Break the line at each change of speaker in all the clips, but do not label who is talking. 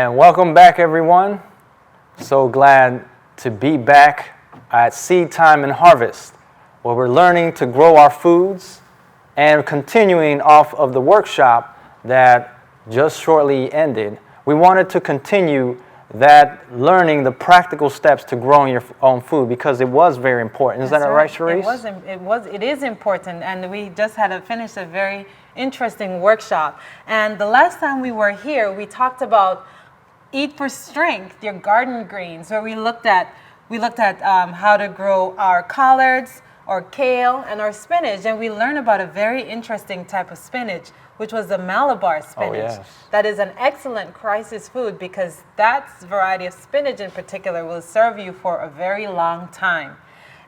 And welcome back, everyone. So glad to be back at Seed Time and Harvest, where we're learning to grow our foods and continuing off of the workshop that just shortly ended. We wanted to continue that learning the practical steps to growing your own food because it was very important. Is that right, Sharice?
It is important, and we just finished a very interesting workshop. And the last time we were here, we talked about Eat for Strength, your garden greens, where we looked at how to grow our collards, our kale, and our spinach, and we learned about a very interesting type of spinach, which was the Malabar spinach.
Oh, yes.
That is an excellent crisis food because that variety of spinach in particular will serve you for a very long time.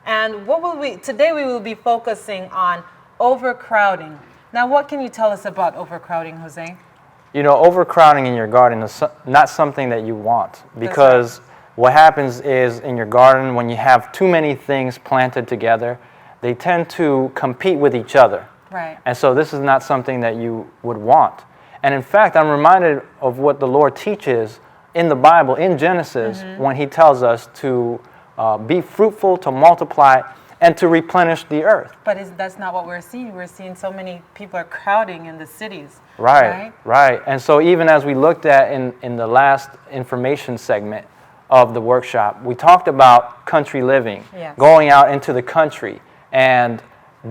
And today we will be focusing on overcrowding. Now, what can you tell us about overcrowding, Jose?
You know, overcrowding in your garden is not something that you want because what happens is in your garden, when you have too many things planted together, they tend to compete with each other.
Right.
And so this is not something that you would want. And in fact, I'm reminded of what the Lord teaches in the Bible, in Genesis, when he tells us to be fruitful, to multiply, and to replenish the earth.
But that's not what we're seeing. We're seeing so many people are crowding in the cities.
Right. And so even as we looked at in the last information segment of the workshop, we talked about country living, going out into the country and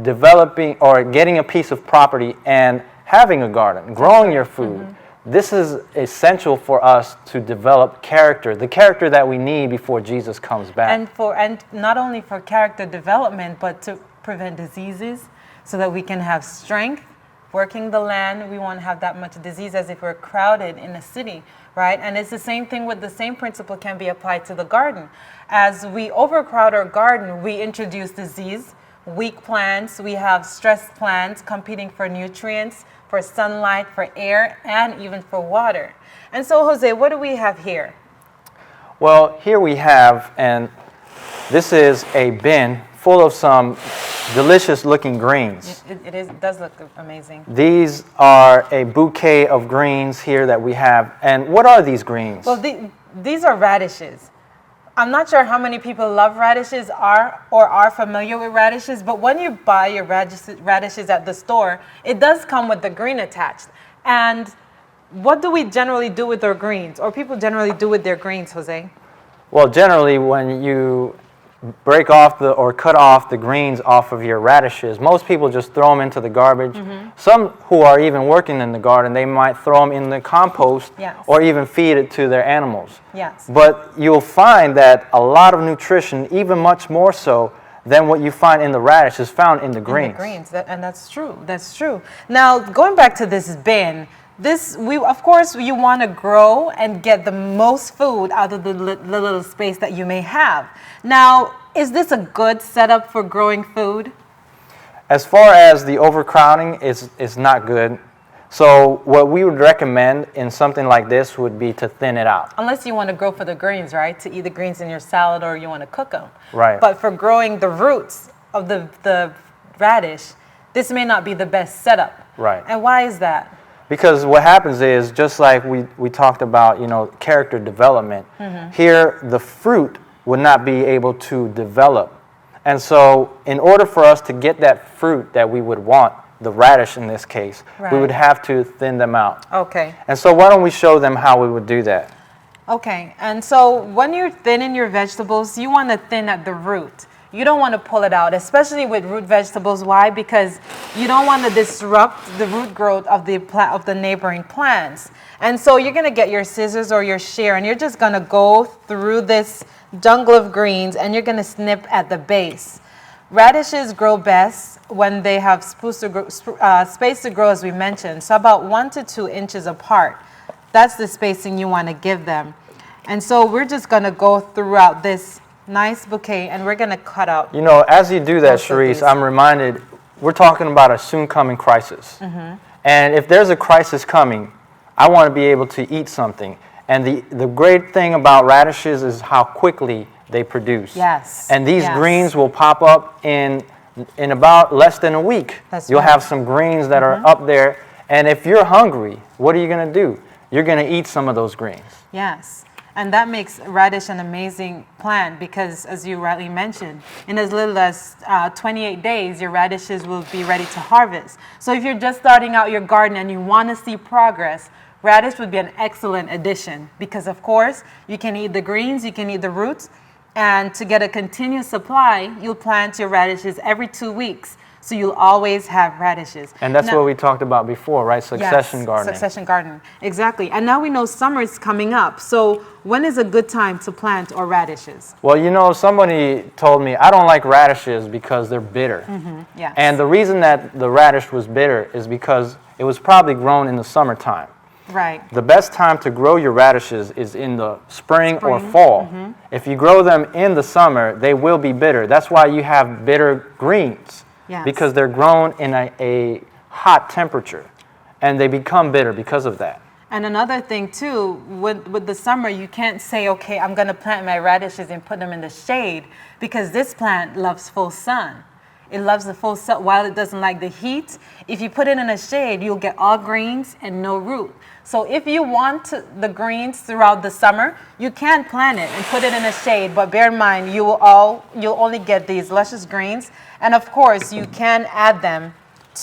developing or getting a piece of property and having a garden, growing your food. This is essential for us to develop character, the character that we need before Jesus comes back.
And not only for character development, but to prevent diseases so that we can have strength. Working the land, we won't have that much disease as if we're crowded in a city, right? And it's the same thing with the same principle can be applied to the garden. As we overcrowd our garden, we introduce disease, weak plants, we have stressed plants competing for nutrients, for sunlight, for air, and even for water. And so, Jose, what do we have here?
Well, here we have, and this is a bin full of some delicious looking greens.
It does look amazing.
These are a bouquet of greens here that we have. And what are these greens?
Well, these are radishes. I'm not sure how many people love radishes are familiar with radishes, but when you buy your radishes at the store, it does come with the green attached. And what do we generally do with our greens, or people generally do with their greens, Jose?
Well, generally when you break off or cut off the greens off of your radishes, most people just throw them into the garbage. Some who are even working in the garden, they might throw them in the compost or even feed it to their animals. But you'll find that a lot of nutrition, even much more so than what you find in the radish, is found in the greens.
And that's true. That's true. Now, going back to this bin, of course, you want to grow and get the most food out of the little space that you may have. Now, is this a good setup for growing food?
As far as the overcrowding, it's not good. So what we would recommend in something like this would be to thin it out.
Unless you want to grow for the greens, right? To eat the greens in your salad or you want to cook them.
Right.
But for growing the roots of the radish, this may not be the best setup.
Right.
And why is that?
Because what happens is, just like we talked about, character development, here the fruit would not be able to develop. And so in order for us to get that fruit that we would want, the radish in this case, we would have to thin them out.
Okay.
And so why don't we show them how we would do that?
Okay. And so when you're thinning your vegetables, you want to thin at the root. You don't want to pull it out, especially with root vegetables. Why? Because you don't want to disrupt the root growth of the neighboring plants. And so you're going to get your scissors or your shear, and you're just going to go through this jungle of greens, and you're going to snip at the base. Radishes grow best when they have space to grow, as we mentioned, so about 1 to 2 inches apart. That's the spacing you want to give them. And so we're just going to go throughout this nice bouquet, and we're going to cut out.
As you do that, Sharice, I'm reminded, we're talking about a soon coming crisis. And if there's a crisis coming, I want to be able to eat something. And the great thing about radishes is how quickly they produce. And these greens will pop up in about less than a week. You'll have some greens that are up there. And if you're hungry, what are you going to do? you're going to eat some of those greens.
Yes. And that makes radish an amazing plant because, as you rightly mentioned, in as little as 28 days, your radishes will be ready to harvest. So if you're just starting out your garden and you want to see progress, radish would be an excellent addition because, of course, you can eat the greens, you can eat the roots, and to get a continuous supply, you'll plant your radishes every 2 weeks. So you'll always have radishes.
And that's what we talked about before, right? Succession gardening.
Succession gardening, exactly. And now we know summer is coming up. So when is a good time to plant our radishes?
Well, you know, somebody told me, I don't like radishes because they're bitter.
Yes.
And the reason that the radish was bitter is because it was probably grown in the summertime.
Right.
The best time to grow your radishes is in the spring. Or fall. If you grow them in the summer, they will be bitter. That's why you have bitter greens.
Yes.
Because they're grown in a hot temperature, and they become bitter because of that.
And another thing too, with the summer, you can't say, okay, I'm going to plant my radishes and put them in the shade, because this plant loves full sun. It loves the full sun. While it doesn't like the heat, if you put it in a shade, you'll get all greens and no root. So if you want the greens throughout the summer, you can plant it and put it in a shade, but bear in mind, you'll only get these luscious greens. And of course, you can add them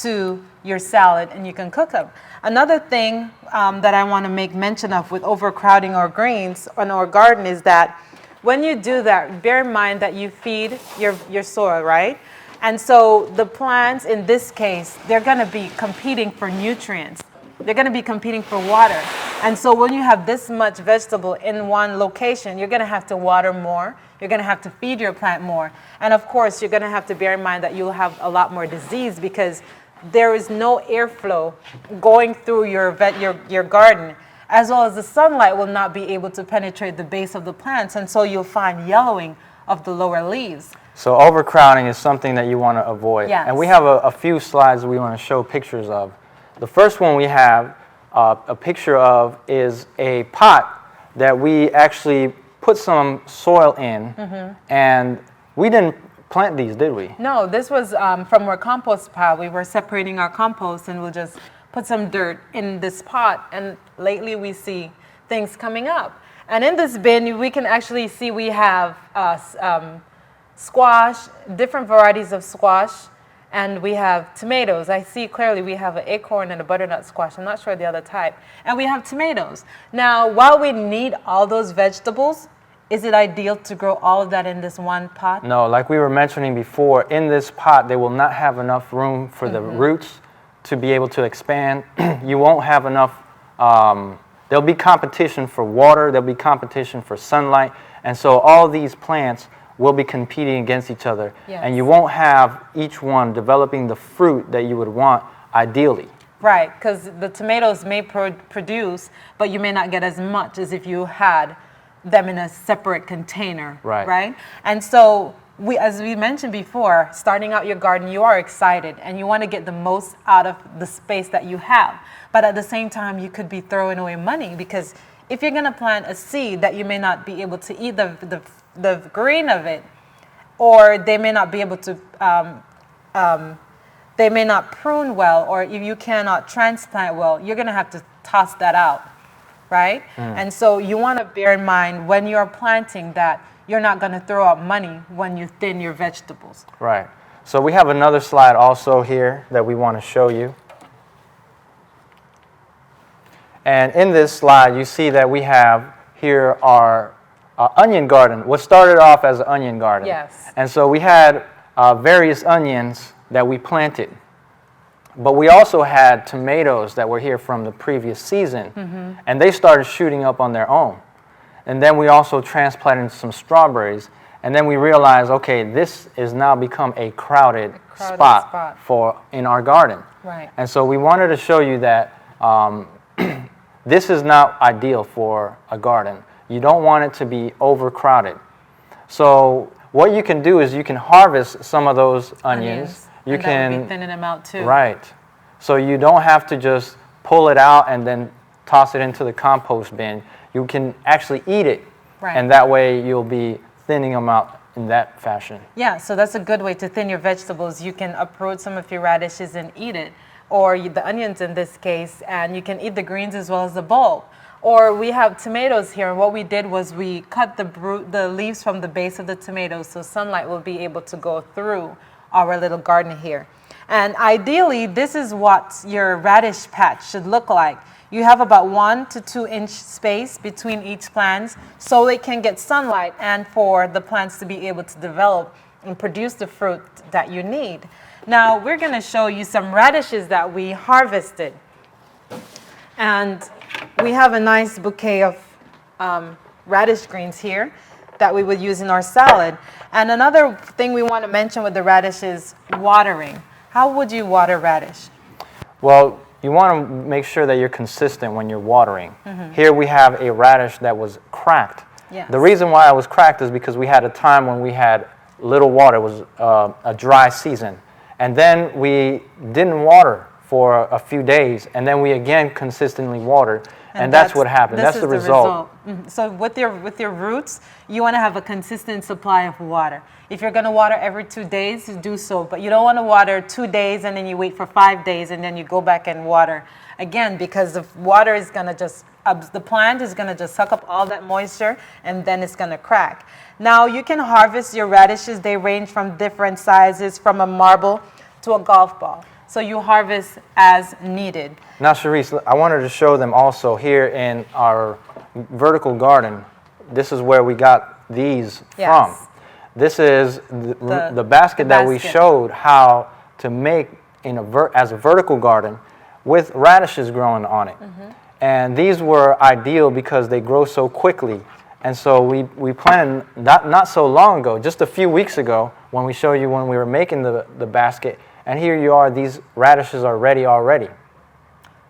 to your salad and you can cook them. Another thing that I want to make mention of with overcrowding our greens on our garden is that when you do that, bear in mind that you feed your soil, right? And so the plants, in this case, they're going to be competing for nutrients. They're going to be competing for water. And so when you have this much vegetable in one location, you're going to have to water more. You're going to have to feed your plant more. And of course, you're going to have to bear in mind that you'll have a lot more disease because there is no airflow going through your garden, as well as the sunlight will not be able to penetrate the base of the plants. And so you'll find yellowing of the lower leaves.
So overcrowding is something that you want to avoid.
Yes.
And we have a few slides that we want to show pictures of. The first one we have a picture of is a pot that we actually put some soil in, and we didn't plant these, did we?
No, this was from our compost pile. We were separating our compost and we'll just put some dirt in this pot, and lately we see things coming up. And in this bin, we can actually see we have squash, different varieties of squash, and we have tomatoes. I see clearly we have an acorn and a butternut squash. I'm not sure the other type. And we have tomatoes. Now, while we need all those vegetables, is it ideal to grow all of that in this one pot?
No, like we were mentioning before, in this pot, they will not have enough room for the roots to be able to expand. You won't have enough, there'll be competition for water, there'll be competition for sunlight, and so all these plants will be competing against each other.
Yes.
And you won't have each one developing the fruit that you would want ideally.
Right, because the tomatoes may produce, but you may not get as much as if you had them in a separate container. Right? And so, as we mentioned before, starting out your garden, you are excited and you want to get the most out of the space that you have. But at the same time, you could be throwing away money, because if you're going to plant a seed that you may not be able to eat the green of it, or they may not be able to, they may not prune well, or if you cannot transplant well, you're going to have to toss that out, right? And so you want to bear in mind when you're planting that you're not going to throw out money when you thin your vegetables.
Right. So we have another slide also here that we want to show you. And in this slide, you see that we have here our onion garden. What started off as an onion garden.
Yes.
And so we had various onions that we planted. But we also had tomatoes that were here from the previous season. And they started shooting up on their own. And then we also transplanted some strawberries. And then we realized, okay, this is now become a crowded spot in our garden.
Right.
And so we wanted to show you that this is not ideal for a garden. You don't want it to be overcrowded. So what you can do is you can harvest some of those onions. You
and
can
that would be thinning them out too.
Right. So you don't have to just pull it out and then toss it into the compost bin. You can actually eat it.
Right.
And that way you'll be thinning them out in that fashion.
Yeah, so that's a good way to thin your vegetables. You can uproot some of your radishes and eat it, or the onions in this case, and you can eat the greens as well as the bulb. Or we have tomatoes here. What we did was we cut the leaves from the base of the tomatoes so sunlight will be able to go through our little garden here. And ideally, this is what your radish patch should look like. You have about 1 to 2 inch space between each plant so they can get sunlight and for the plants to be able to develop and produce the fruit that you need. Now, we're going to show you some radishes that we harvested. And we have a nice bouquet of radish greens here that we would use in our salad. And another thing we want to mention with the radish is watering. How would you water radish?
Well, you want to make sure that you're consistent when you're watering. Here we have a radish that was cracked.
Yes.
The reason why it was cracked is because we had a time when we had little water. It was a dry season. And then we didn't water for a few days, and then we again consistently watered, and that's what happened. That's the result.
So with your roots, you want to have a consistent supply of water. If you're going to water every 2 days, you do so, but you don't want to water 2 days and then you wait for 5 days and then you go back and water again, because the water is going to just, the plant is going to just suck up all that moisture and then it's going to crack. Now you can harvest your radishes. They range from different sizes, from a marble to a golf ball. So you harvest as needed.
Now, Sharice, I wanted to show them also here in our vertical garden. This is where we got these from. This is the basket that we showed how to make as a vertical garden with radishes growing on it. And these were ideal because they grow so quickly. And so we planted not so long ago, just a few weeks ago, when we showed you when we were making the basket. And here you are, these radishes are ready already.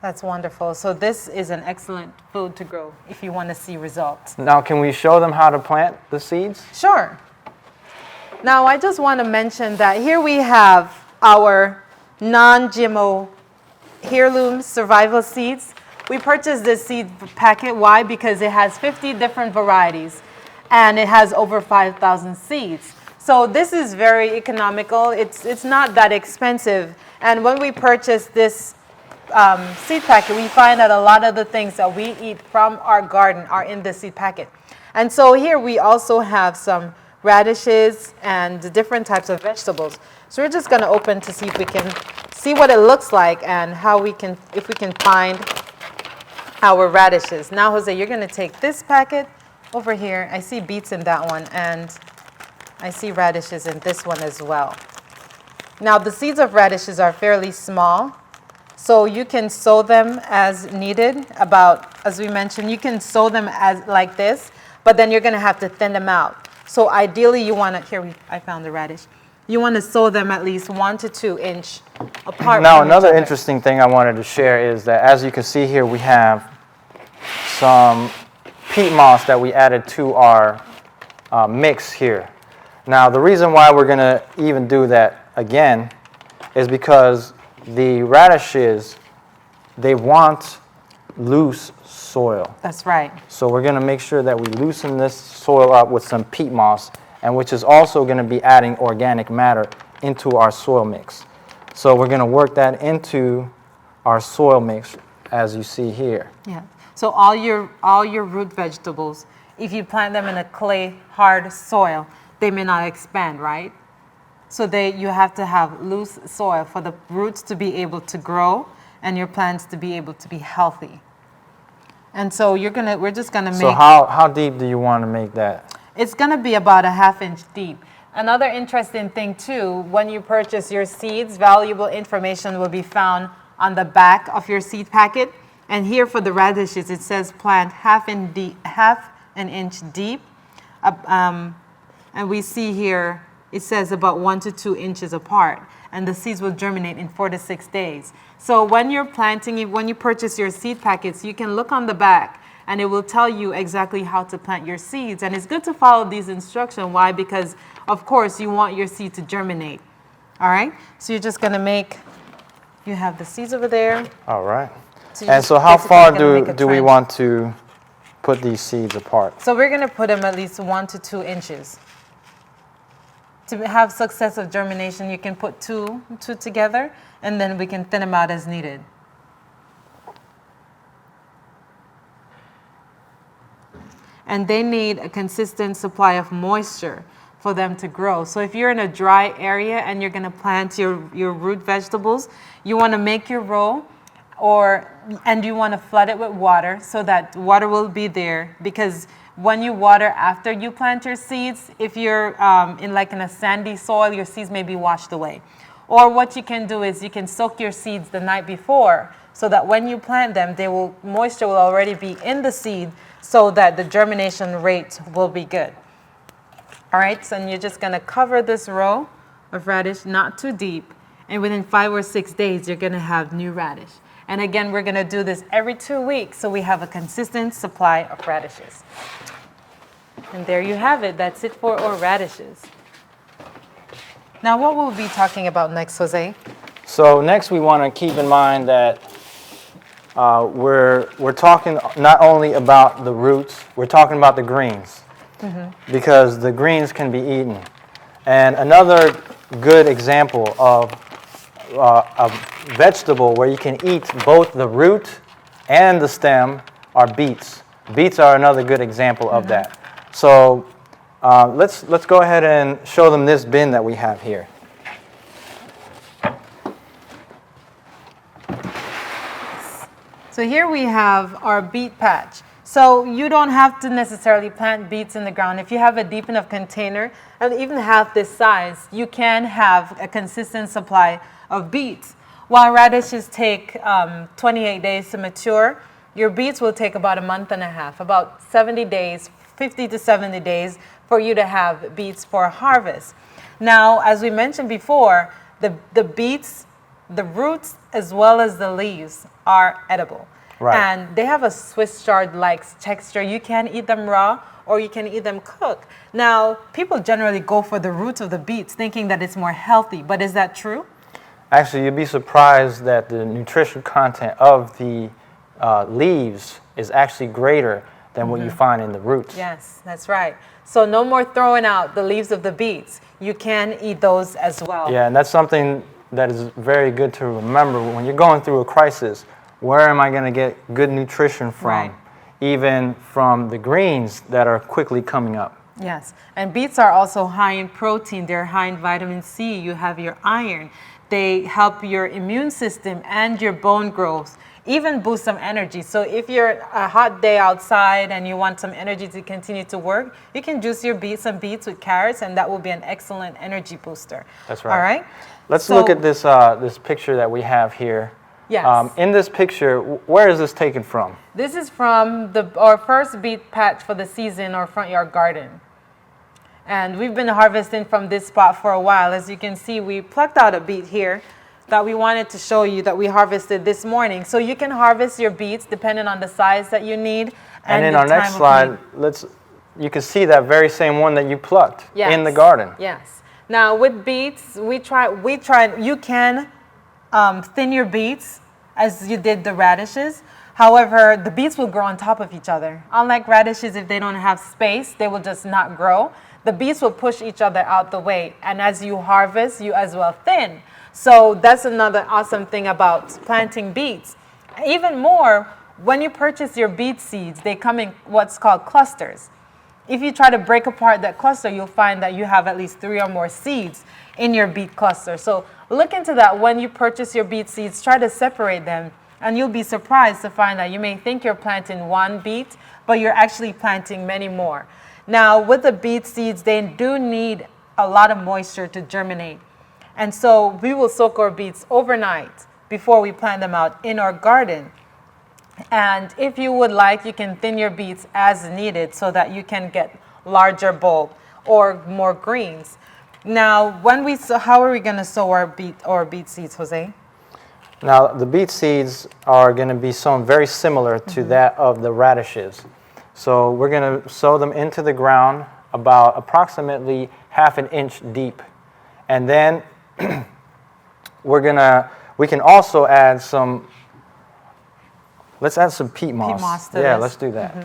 That's wonderful. So this is an excellent food to grow if you want to see results.
Now, can we show them how to plant the seeds?
Sure. Now, I just want to mention that here we have our non-GMO heirloom survival seeds. We purchased this seed packet. Why? Because it has 50 different varieties and it has over 5,000 seeds. So this is very economical. It's not that expensive. And when we purchase this seed packet, we find that a lot of the things that we eat from our garden are in the seed packet. And so here we also have some radishes and different types of vegetables. So we're just going to open to see if we can see what it looks like and how we can, if we can find our radishes. Now, Jose, you're going to take this packet over here. I see beets in that one, and I see radishes in this one as well. Now, the seeds of radishes are fairly small, so you can sow them as needed. As we mentioned, you can sow them as like this, but then you're going to have to thin them out. So ideally, you want to, I found the radish. You want to sow them at least 1 to 2 inch apart.
Now, another interesting thing I wanted to share is that, as you can see here, we have some peat moss that we added to our mix here. Now, the reason why we're going to even do that again is because the radishes, they want loose soil.
That's right.
So we're going to make sure that we loosen this soil up with some peat moss, and which is also going to be adding organic matter into our soil mix. So we're going to work that into our soil mix, as you see here.
Yeah. So all your root vegetables, if you plant them in a clay hard soil, they may not expand, right? So you have to have loose soil for the roots to be able to grow and your plants to be able to be healthy. And so we're just gonna make.
So how deep do you want to make that?
It's gonna be about a ½ inch deep. Another interesting thing too, when you purchase your seeds, valuable information will be found on the back of your seed packet. And here for the radishes, it says plant ½ inch deep. And we see here, it says about 1 to 2 inches apart. And the seeds will germinate in 4 to 6 days. So when you're planting, when you purchase your seed packets, you can look on the back and it will tell you exactly how to plant your seeds. And it's good to follow these instructions. Why? Because, of course, you want your seed to germinate. All right? So you're just going to you have the seeds over there.
All right. So how far do we want to put these seeds apart?
So we're going to put them at least 1 to 2 inches. To have success of germination, you can put two together, and then we can thin them out as needed. and they need a consistent supply of moisture for them to grow. So if you're in a dry area and you're going to plant your root vegetables, you want to make your row, and you want to flood it with water so that water will be there, because when you water after you plant your seeds, if you're in a sandy soil, your seeds may be washed away. Or what you can do is you can soak your seeds the night before so that when you plant them, moisture will already be in the seed so that the germination rate will be good. All right, so you're just going to cover this row of radish, not too deep, and within 5 or 6 days, you're going to have new radish. And again, we're going to do this every 2 weeks so we have a consistent supply of radishes. And there you have it. That's it for our radishes. Now, what will we be talking about next, Jose?
So next, we want to keep in mind that we're talking not only about the roots, we're talking about the greens, because the greens can be eaten. And another good example of a vegetable where you can eat both the root and the stem are beets. Beets are another good example of that. So let's go ahead and show them this bin that we have here.
So here we have our beet patch. So you don't have to necessarily plant beets in the ground. If you have a deep enough container, and even half this size, you can have a consistent supply of beets. While radishes take 28 days to mature, your beets will take about a month and a half, about 70 days, 50 to 70 days for you to have beets for harvest. Now, as we mentioned before, the beets, the roots as well as the leaves are edible.
Right.
And they have a Swiss chard-like texture. You can eat them raw or you can eat them cooked. Now, people generally go for the roots of the beets thinking that it's more healthy, but is that true?
Actually, you'd be surprised that the nutrition content of the leaves is actually greater than what you find in the roots.
Yes, that's right. So no more throwing out the leaves of the beets. You can eat those as well.
Yeah, and that's something that is very good to remember when you're going through a crisis. Where am I going to get good nutrition from?
Right.
Even from the greens that are quickly coming up.
Yes, and beets are also high in protein. They're high in vitamin C. You have your iron. They help your immune system and your bone growth, even boost some energy. So if you're a hot day outside and you want some energy to continue to work, you can juice some beets with carrots, and that will be an excellent energy booster.
That's right.
All right?
Let's look at this picture that we have here.
Yes.
In this picture, where is this taken from?
This is from our first beet patch for the season, our front yard garden. And we've been harvesting from this spot for a while. As you can see, we plucked out a beet here that we wanted to show you that we harvested this morning. So you can harvest your beets depending on the size that you need.
And in our next slide, you can see that very same one that you plucked in the garden.
Yes. Now with beets, you can thin your beets as you did the radishes. However, the beets will grow on top of each other. Unlike radishes, if they don't have space, they will just not grow. The beets will push each other out the way. And as you harvest, you as well thin. So that's another awesome thing about planting beets. Even more, when you purchase your beet seeds, they come in what's called clusters. If you try to break apart that cluster, you'll find that you have at least 3 or more seeds in your beet cluster. So look into that when you purchase your beet seeds. Try to separate them, and you'll be surprised to find that you may think you're planting one beet, but you're actually planting many more. Now, with the beet seeds, they do need a lot of moisture to germinate. And so we will soak our beets overnight before we plant them out in our garden. And if you would like, you can thin your beets as needed so that you can get larger bulb or more greens. Now, how are we going to sow our beet seeds, Jose?
Now, the beet seeds are going to be sown very similar to that of the radishes. So we're going to sow them into the ground about approximately 1/2 inch deep. And then we can also add let's add some peat moss.
Peat moss to
yeah,
this.
let's do that.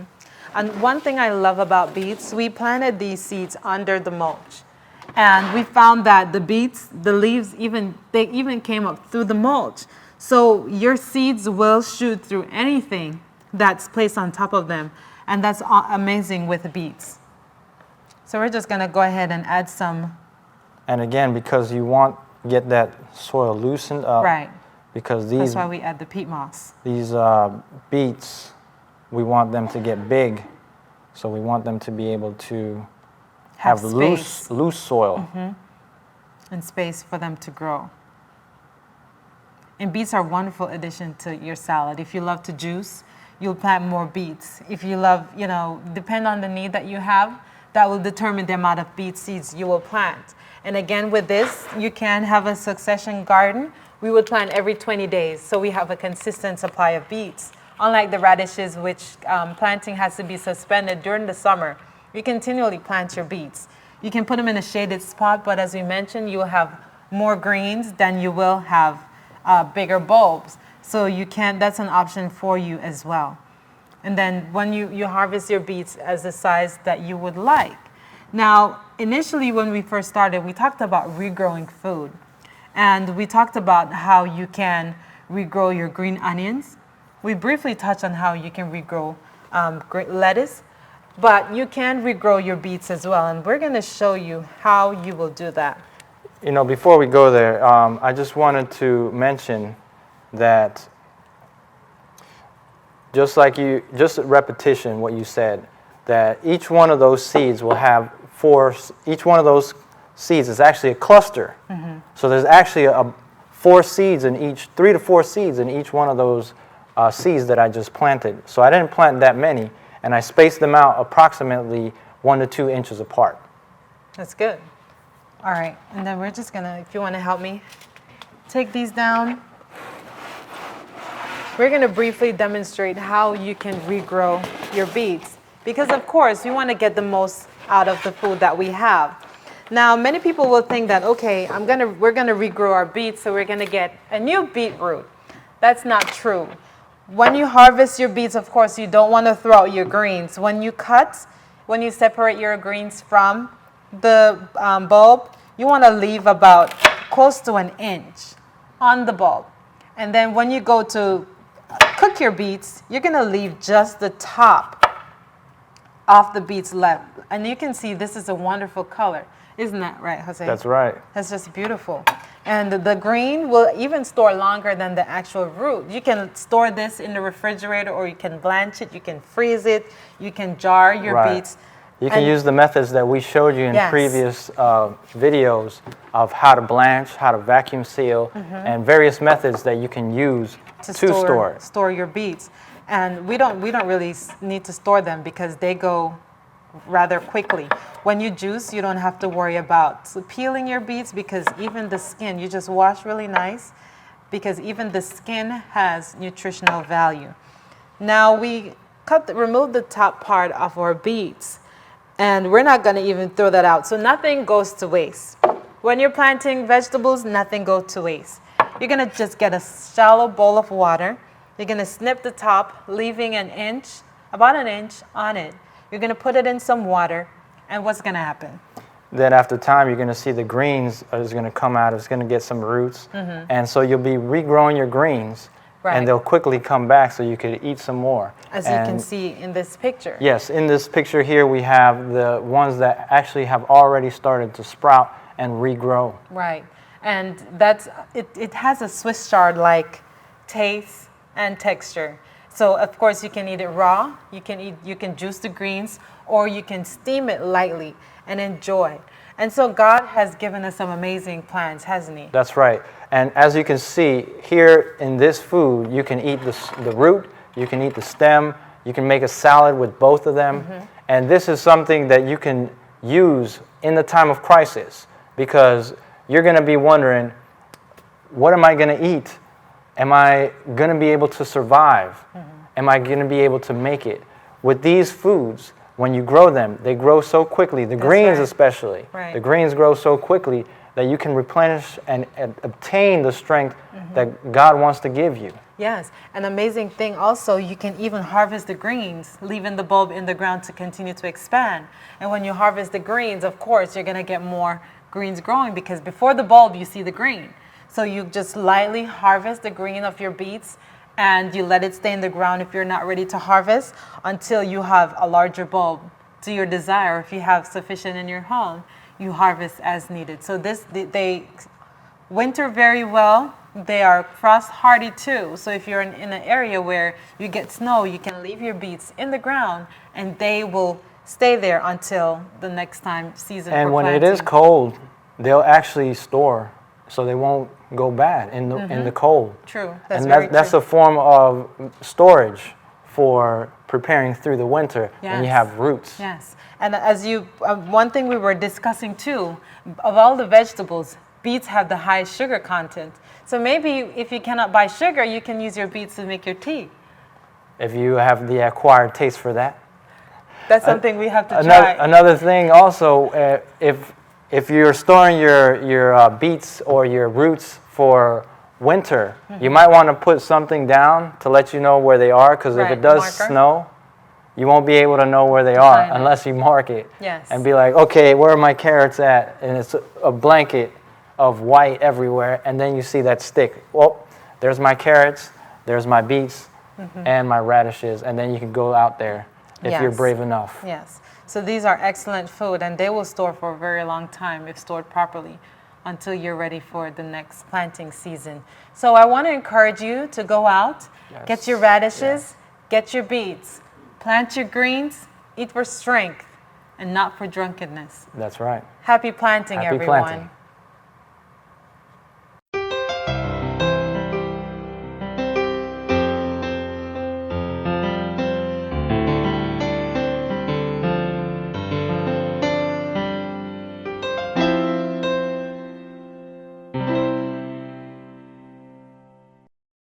And one thing I love about beets, we planted these seeds under the mulch. And we found that the beets, the leaves, they even came up through the mulch. So your seeds will shoot through anything that's placed on top of them. And that's amazing with beets. So we're just going to go ahead and add some.
And again, because you want to get that soil loosened up.
Right.
Because
that's why we add the peat moss.
These beets, we want them to get big. So we want them to be able to have loose soil.
And space for them to grow. And beets are a wonderful addition to your salad. If you love to juice, you'll plant more beets. If you love, depend on the need that you have, that will determine the amount of beet seeds you will plant. And again, with this, you can have a succession garden. We would plant every 20 days, so we have a consistent supply of beets. Unlike the radishes, which planting has to be suspended during the summer, you continually plant your beets. You can put them in a shaded spot, but as we mentioned, you will have more greens than you will have bigger bulbs. So that's an option for you as well. And then when you harvest your beets as the size that you would like. Now, initially when we first started, we talked about regrowing food. And we talked about how you can regrow your green onions. We briefly touched on how you can regrow lettuce, but you can regrow your beets as well. And we're going to show you how you will do that.
Before we go there, I just wanted to mention that just a repetition, what you said, that each one of those seeds will have each one of those seeds is actually a cluster. So there's actually 3 to 4 seeds in each one of those seeds that I just planted. So I didn't plant that many, and I spaced them out approximately 1 to 2 inches apart.
That's good. All right, and then we're just gonna, if you wanna help me, take these down. We're gonna briefly demonstrate how you can regrow your beets. Because of course, we wanna get the most out of the food that we have. Now, many people will think that, okay, we're gonna regrow our beets, so we're gonna get a new beetroot. That's not true. When you harvest your beets, of course, you don't wanna throw out your greens. When you separate your greens from the bulb, you wanna leave about close to 1 inch on the bulb. And then when you go to cook your beets, you're gonna leave just the top off the beets left. And you can see this is a wonderful color. Isn't that right, Jose?
That's right.
That's just beautiful. And the green will even store longer than the actual root. You can store this in the refrigerator, or you can blanch it, you can freeze it, you can jar your beets.
You can use the methods that we showed you in previous videos of how to blanch, how to vacuum seal, and various methods that you can use to store
your beets. And we don't really need to store them because they go rather quickly. When you juice, you don't have to worry about peeling your beets, because even the skin, you just wash really nice, because even the skin has nutritional value. Now we remove the top part of our beets, and we're not going to even throw that out. So nothing goes to waste. When you're planting vegetables, nothing goes to waste. You're going to just get a shallow bowl of water. You're going to snip the top, leaving about an inch on it. You're going to put it in some water, and what's going to happen?
Then after time, you're going to see the greens is going to come out. It's going to get some roots. And so you'll be regrowing your greens, and they'll quickly come back so you could eat some more.
As you can see in this picture.
Yes, in this picture here, we have the ones that actually have already started to sprout and regrow.
Right. And it has a Swiss chard-like taste and texture. So of course you can eat it raw, you can juice the greens, or you can steam it lightly and enjoy. And so God has given us some amazing plants, hasn't He?
That's right. And as you can see here in this food, you can eat the root, you can eat the stem, you can make a salad with both of them. And this is something that you can use in the time of crisis, because you're going to be wondering, what am I going to eat? Am I going to be able to survive? Am I going to be able to make it? With these foods, when you grow them, they grow so quickly. The greens especially. The greens grow so quickly that you can replenish and obtain the strength that God wants to give you.
Yes, an amazing thing also, you can even harvest the greens, leaving the bulb in the ground to continue to expand. And when you harvest the greens, of course, you're going to get more greens growing, because before the bulb, you see the green. So you just lightly harvest the green of your beets, and you let it stay in the ground if you're not ready to harvest until you have a larger bulb to your desire. If you have sufficient in your home, you harvest as needed. So they winter very well. They are frost hardy too. So if you're in an area where you get snow, you can leave your beets in the ground and they will stay there until the next time season.
And
for
when
planting.
it is cold, they'll actually store, so they won't go bad in the cold.
True. That's
and
very
that's
true.
a form of storage for preparing through the winter when you
Yes.
have roots.
Yes. And as you, one thing we were discussing too, of all the vegetables, beets have the highest sugar content. So maybe if you cannot buy sugar, you can use your beets to make your tea.
If you have the acquired taste for that.
That's something we have to try.
Another thing also, if you're storing your beets or your roots for winter, you might want to put something down to let you know where they are, because if
Right,
it does
marker.
snow, you won't be able to know where they are
Find it.
unless you mark it.
Yes.
And be like, okay, where are my carrots at? And it's a blanket of white everywhere, and then you see that stick. Well, there's my carrots, there's my beets, and my radishes, and then you can go out there if you're
Yes.
brave enough.
Yes. So these are excellent food, and they will store for a very long time if stored properly until you're ready for the next planting season. So I want to encourage you to go out,
Yes.
get your radishes, get your beets, plant your greens, eat for strength and not for drunkenness.
That's right.
Happy planting,
Happy
everyone.
planting.